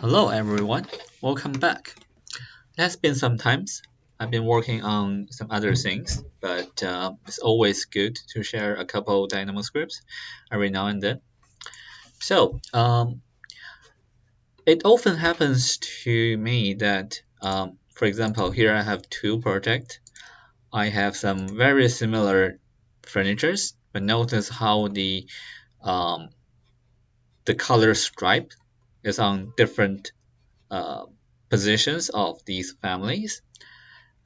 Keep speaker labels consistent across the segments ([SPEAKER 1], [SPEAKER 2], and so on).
[SPEAKER 1] Hello everyone, welcome back. It has been some times. I've been working on some other things, but it's always good to share a couple Dynamo scripts every now and then. So it often happens to me that, for example, here I have two projects. I have some very similar furnitures, but notice how um, the color stripe is on different uh, positions of these families.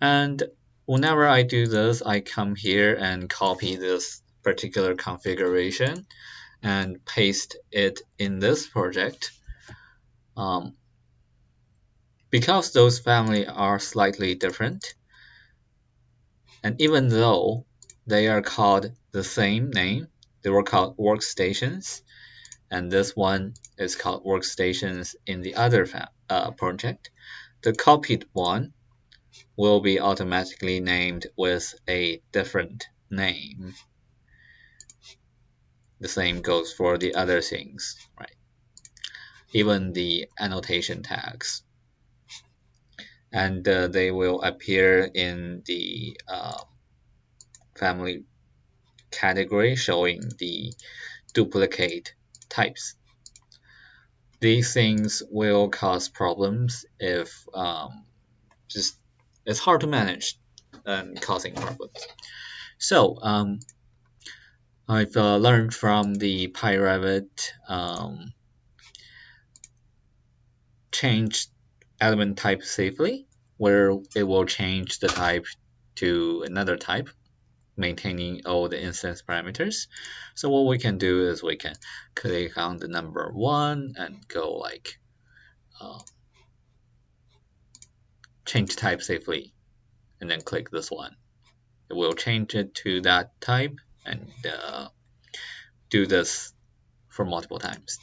[SPEAKER 1] And whenever I do this, I come here and copy this particular configuration and paste it in this project. Um, because those families are slightly different, and even though they are called the same name, they were called workstations, and this one is called workstations in the other project, the copied one will be automatically named with a different name. The same goes for the other things, right? Even the annotation tags. And they will appear in the family category showing the duplicate types. These things will cause problems if just it's hard to manage and causing problems. So I've learned from the PyRabbit change element type safely, where it will change the type to another type, maintaining all the instance parameters. So what we can do is we can click on the number 1 and go like change type safely, and then click this one. It will change it to that type and do this for multiple times.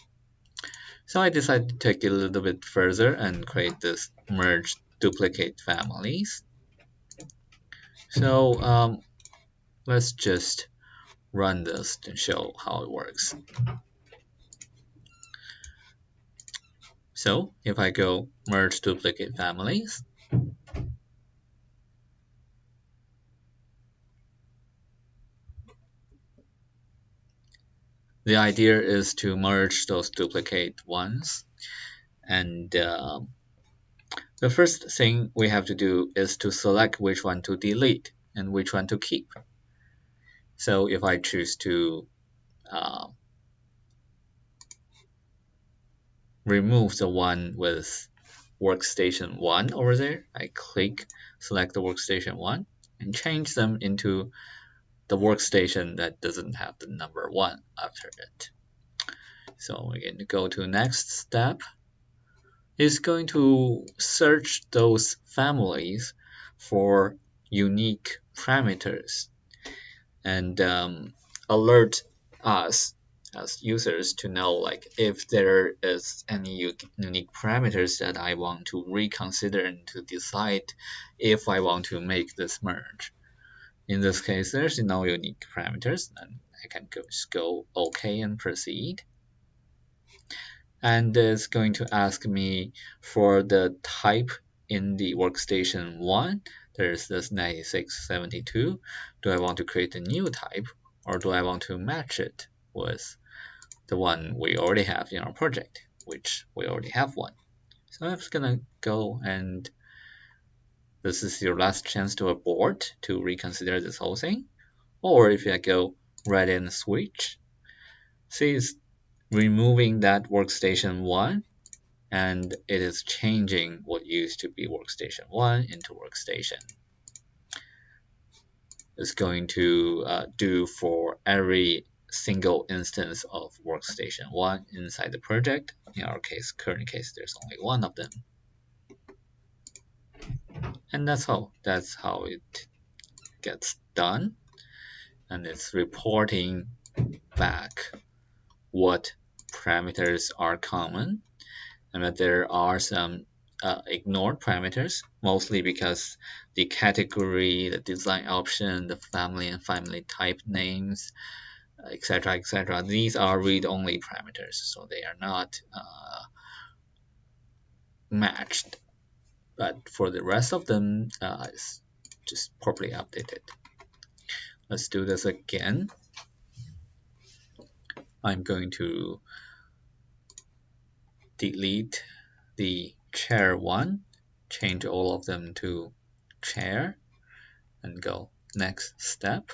[SPEAKER 1] So I decided to take it a little bit further and create this merge duplicate families. So let's just run this to show how it works. So if I go merge duplicate families, the idea is to merge those duplicate ones. And the first thing we have to do is to select which one to delete and which one to keep. So if I choose to remove the one with workstation 1 over there, I click select the workstation 1 and change them into the workstation that doesn't have the number 1 after it. So we're going to go to next step. It's going to search those families for unique parameters and alert us as users to know like if there is any unique parameters that I want to reconsider and to decide if I want to make this merge. In this case, there's no unique parameters, and I can just go OK and proceed. And it's going to ask me for the type in the workstation 1. There's this 9672. Do I want to create a new type, or do I want to match it with the one we already have in our project, which we already have one? So I'm just gonna go, and this is your last chance to abort to reconsider this whole thing. Or if I go right in switch, see it's removing that workstation 1, and it is changing what used to be workstation 1 into workstation. It's going to do for every single instance of workstation 1 inside the project. In our case, current case, there's only one of them. And that's how it gets done. And it's reporting back what parameters are common, and that there are some ignored parameters, mostly because the category, the design option, the family and family type names, etc., these are read-only parameters, so they are not matched, but for the rest of them, it's just properly updated. Let's do this again. I'm going to delete the chair one, change all of them to chair, and go next step.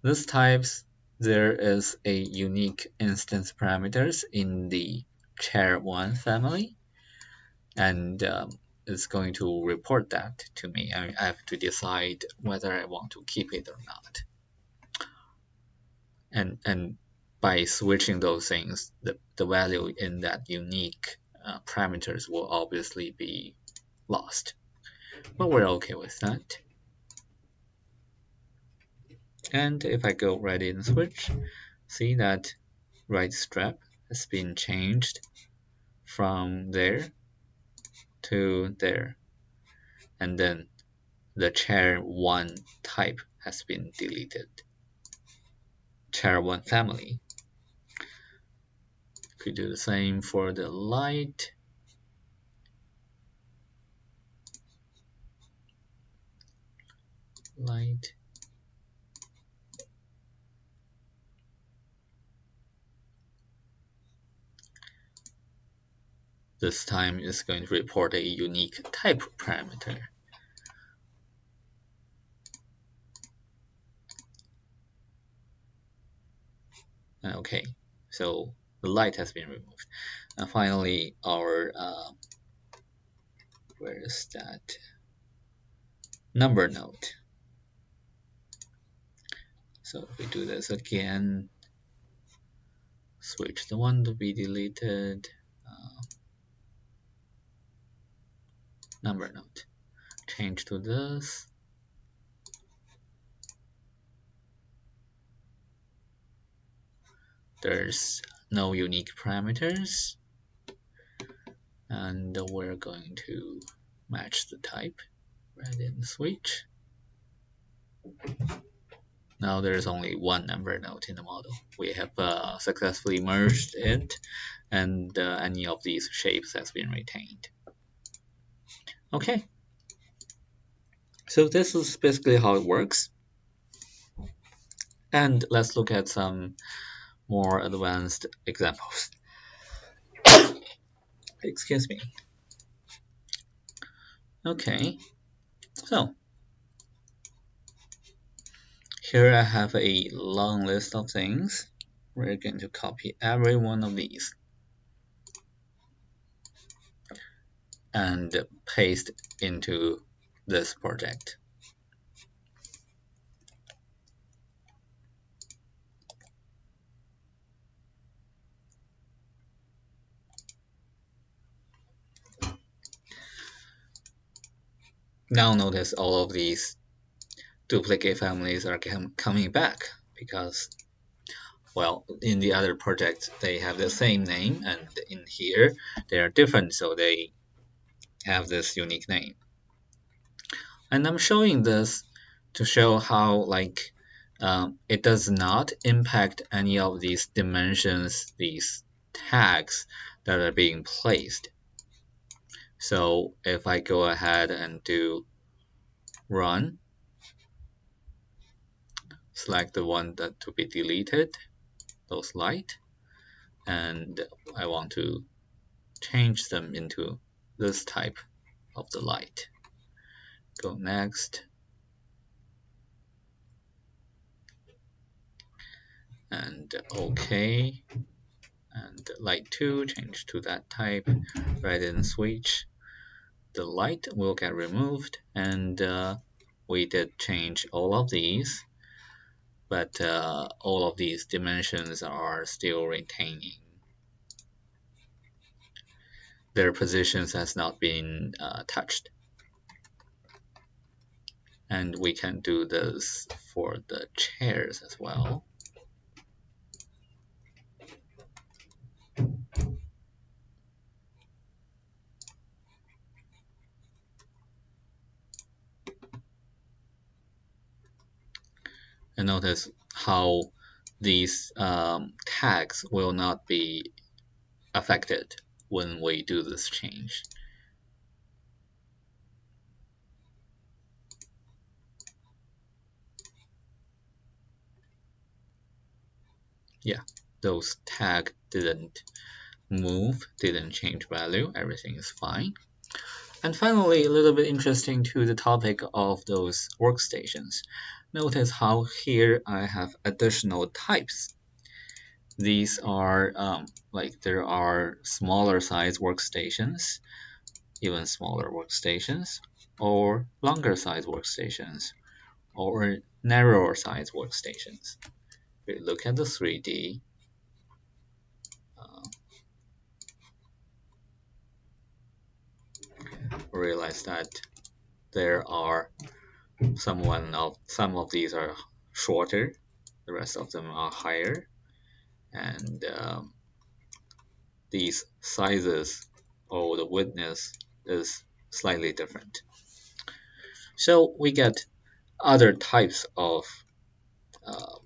[SPEAKER 1] This types there is a unique instance parameters in the chair1 family, and it's going to report that to me. I have to decide whether I want to keep it or not. And by switching those things, the value in that unique parameters will obviously be lost. But we're okay with that. And if I go right in switch, see that right strap has been changed from there to there, and then the chair1 type has been deleted. Chair1 family. If we do the same for the light, this time is going to report a unique type parameter. Okay, so the light has been removed. And finally, our where is that number node? So if we do this again, switch the one to be deleted, number node, change to this. There's no unique parameters, and we're going to match the type right in switch. Now there's only one number node in the model. We have successfully merged it, and any of these shapes has been retained. Okay, so this is basically how it works. And let's look at some more advanced examples. Excuse me. Okay, so here I have a long list of things. We're going to copy every one of these and paste into this project. Now notice all of these duplicate families are coming back because, well, in the other projects they have the same name, and in here they are different, so they have this unique name. And I'm showing this to show how it does not impact any of these dimensions, these tags that are being placed. So if I go ahead and do run, select the one that to be deleted, those light, and I want to change them into this type of the light. Go next, and OK, and light 2, change to that type, right in switch. The light will get removed, and we did change all of these, but all of these dimensions are still retaining. Their positions has not been touched. And we can do this for the chairs as well. And notice how these tags will not be affected when we do this change. Yeah, those tag didn't move, didn't change value, everything is fine. And finally, a little bit interesting to the topic of those workstations. Notice how here I have additional types. These are like there are smaller size workstations, even smaller workstations, or longer size workstations, or narrower size workstations. If we look at the 3D, realize that there are some of these are shorter, the rest of them are higher, and these sizes or the width is slightly different. So we get other types of uh,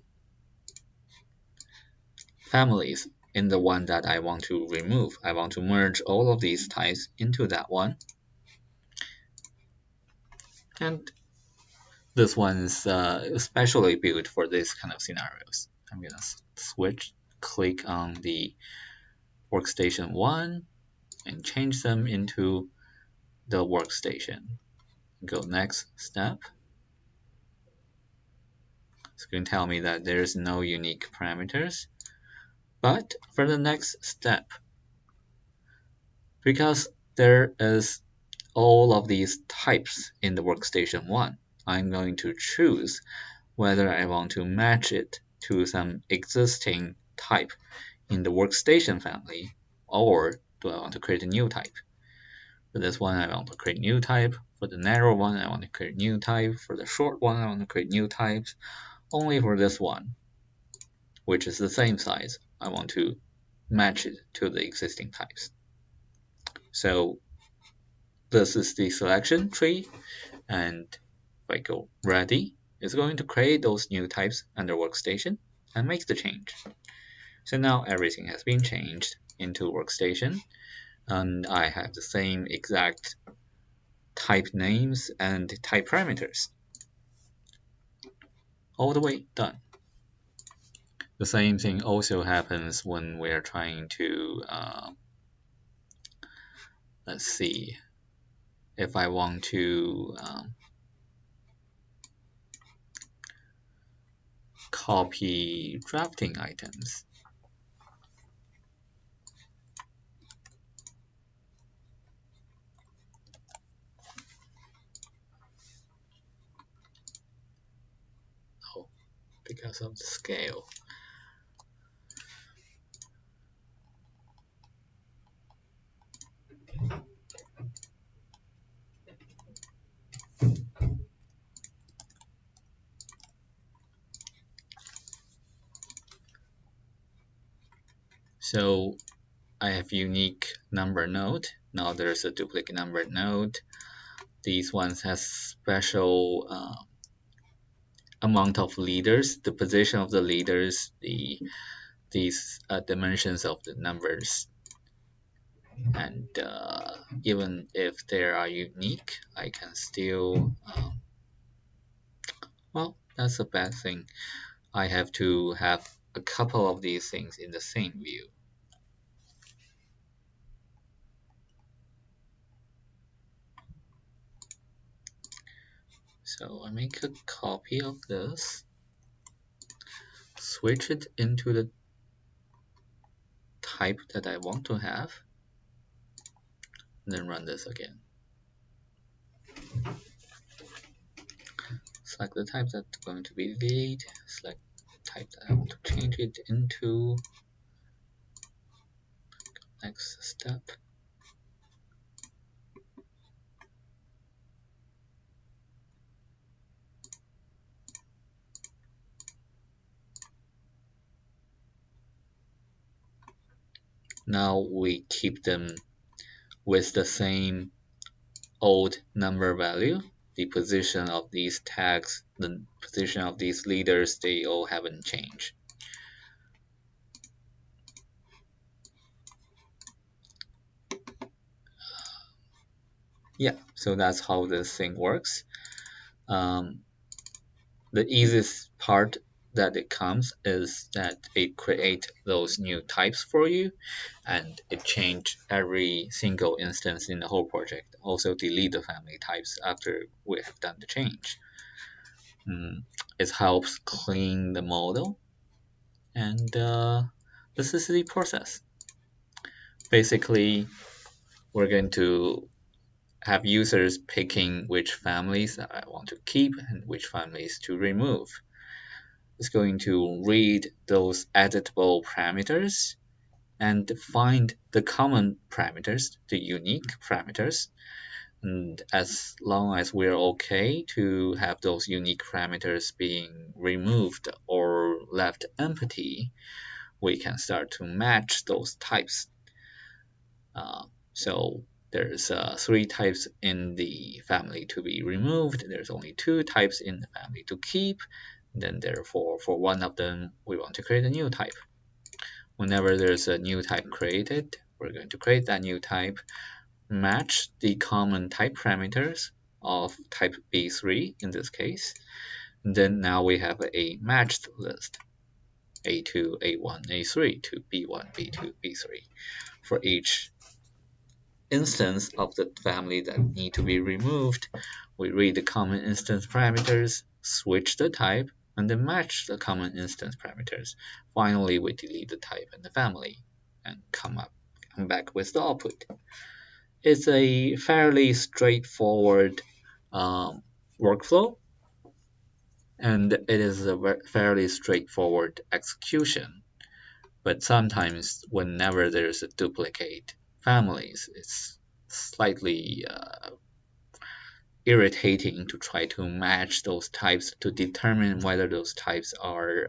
[SPEAKER 1] families in the one that I want to remove. I want to merge all of these types into that one. And this one's especially built for this kind of scenarios. I'm gonna switch, click on the workstation 1 and change them into the workstation. Go next step. It's going to tell me that there's no unique parameters. But for the next step, because there is all of these types in the workstation 1, I'm going to choose whether I want to match it to some existing type in the workstation family, or do I want to create a new type. For this one, I want to create new type. For the narrow one, I want to create new type. For the short one, I want to create new types. Only for this one, which is the same size, I want to match it to the existing types. So this is the selection tree, and if I go ready, it's going to create those new types under workstation and make the change. So now everything has been changed into workstation, and I have the same exact type names and type parameters. All the way done. The same thing also happens when we're trying to, let's see, if I want to copy drafting items. Oh, because of the scale. So I have unique number node. Now there's a duplicate number node. These ones has special amount of leaders, the position of the leaders, these dimensions of the numbers, and even if they are unique, I can still well, that's a bad thing. I have to have a couple of these things in the same view. So I make a copy of this, switch it into the type that I want to have, and then run this again. Select the type that's going to be lead, select the type that I want to change it into. Next step. Now we keep them with the same old number value. The position of these tags, the position of these leaders, they all haven't changed. Yeah, so that's how this thing works. Um, the easiest part that it comes is that it create those new types for you, and it change every single instance in the whole project. Also delete the family types after we have done the change. Mm, it helps clean the model, and this is the process. Basically, we're going to have users picking which families that I want to keep and which families to remove. It's going to read those editable parameters and find the common parameters, the unique parameters. And as long as we're okay to have those unique parameters being removed or left empty, we can start to match those types. So there's three types in the family to be removed. There's only two types in the family to keep. Then therefore, for one of them, we want to create a new type. Whenever there's a new type created, we're going to create that new type, match the common type parameters of type B3 in this case. And then now we have a matched list, A2, A1, A3 to B1, B2, B3 for each instance of the family that need to be removed. We read the common instance parameters, switch the type, and then match the common instance parameters. Finally, we delete the type and the family and come back with the output. It's a fairly straightforward workflow, and it is a fairly straightforward execution. But sometimes, whenever there's a duplicate families, it's slightly irritating to try to match those types to determine whether those types are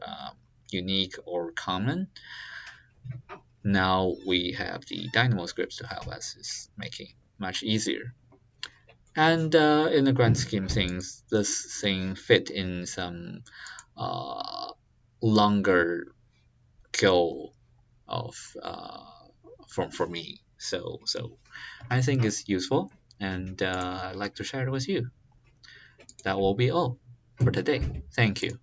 [SPEAKER 1] unique or common. Now we have the Dynamo scripts to help us, it's making it much easier. And in the grand scheme of things, this thing fit in some uh, longer goal of for me. So I think it's useful, and I'd like to share it with you. That will be all for today. Thank you.